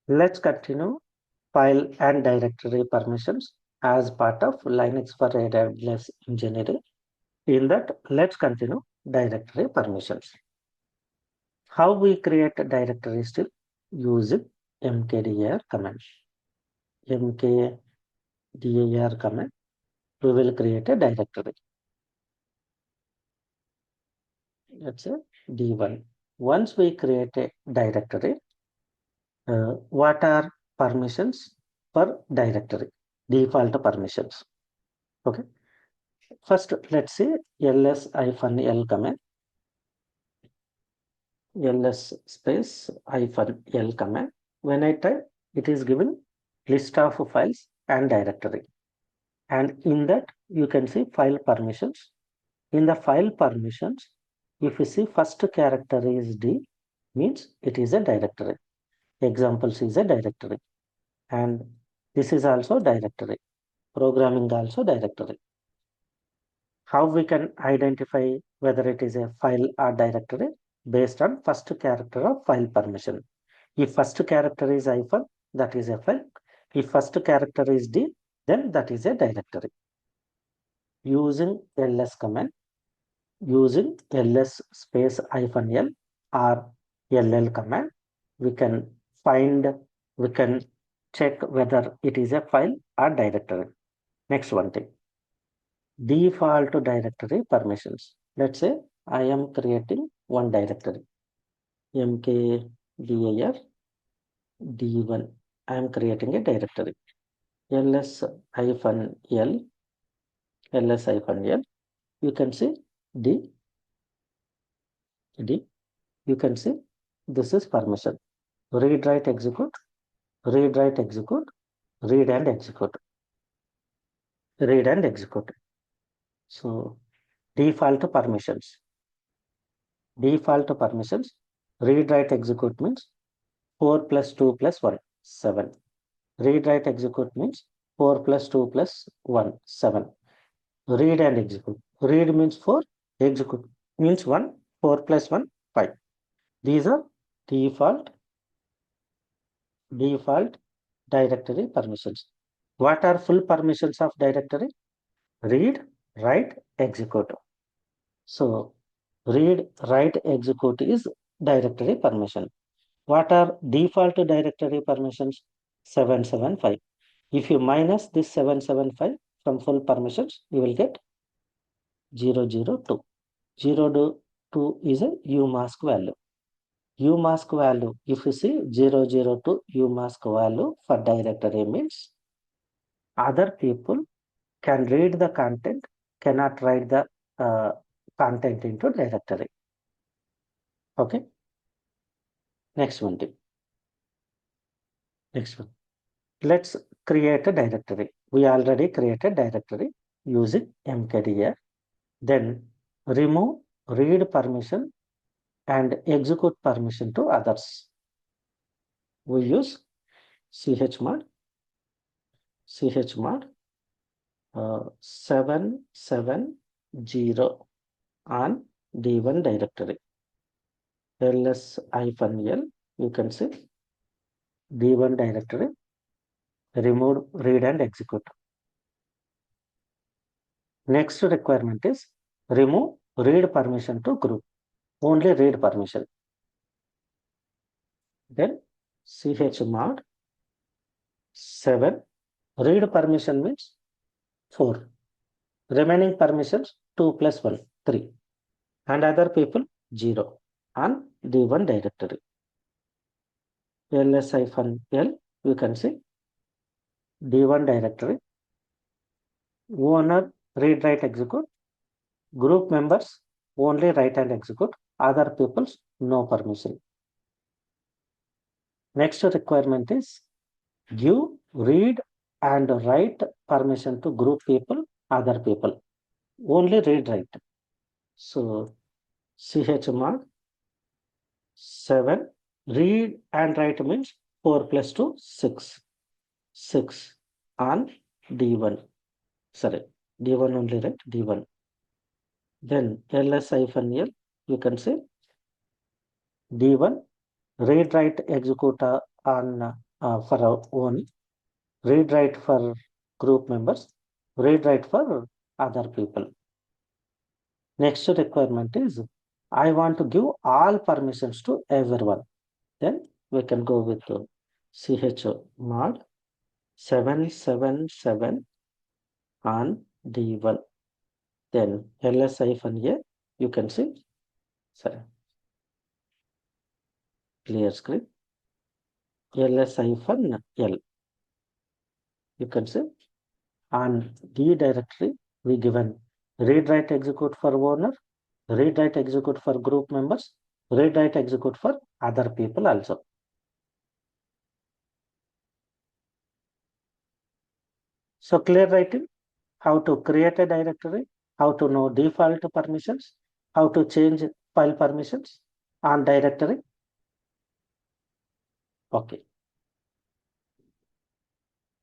Let's continue file and directory permissions as part of Linux for AWS engineering. In that, let's continue directory permissions. How we create a directory still using mkdir command. mkdir command, we will create a directory. Let's say D1. Once we create a directory, what are permissions for directory? Default permissions. Okay. First, let's see ls-l command. ls space -l command. When I type, it is given list of files and directory. And in that, you can see file permissions. In the file permissions, if you see first character is D, means it is a directory. Examples is a directory. And this is also directory. Programming also directory. How we can identify whether it is a file or directory? Based on first character of file permission. If first character is hyphen, that is a file. If first character is D, then that is a directory. Using ls command, using ls space -l or ll command, we can check whether it is a file or directory. Next one thing, default directory permissions. Let's say I am creating one directory, mkdir d1. I am creating a directory, ls-l, ls-l. You can see d. You can see this is permission. Read, write, execute, read, write, execute, read and execute, read and execute. So default permissions. Default permissions. Read, write, execute means 4 plus 2 plus 1, 7. Read, write, execute means 4 plus 2 plus 1, 7. Read and execute. Read means 4, execute means 1, 4 plus 1, 5. These are default directory permissions. What are full permissions of directory? Read, write, execute. So read, write, execute is directory permission. What are default directory permissions? 775. If you minus this 775 from full permissions, you will get 002. 002 is a umask value. Umask value, if you see 002 umask value for directory means other people can read the content, cannot write the content into directory. Okay. Next one. Next one. Let's create a directory. We already created directory using mkdir. Then remove read permission and execute permission to others. We use chmod 770 on D1 directory. ls-l, you can see D1 directory, remove read and execute. Next requirement is remove read permission to group, only read permission. Then chmod 7, read permission means 4. Remaining permissions 2 plus 1, 3. And other people 0 on D1 directory. ls-l, you can see D1 directory, owner read, write, execute, group members only write and execute, other people's no permission. Next requirement is give read and write permission to group people, other people, only read, write. So chmod 7, read and write means 4 plus 2, 6. 6 on D1. Sorry, D1 only, right? D1. Then ls-l, you can say D1, read, write, execute on for our own, read write for group members, read write for other people. Next requirement is I want to give all permissions to everyone. Then we can go with chmod 777 on D1. Then ls-a, you can see, sorry, clear screen, ls-l, you can see on D directory, we given read write execute for owner, read write execute for group members, read write execute for other people also. So clear writing, how to create a directory, how to know default permissions, how to change file permissions on directory. Okay.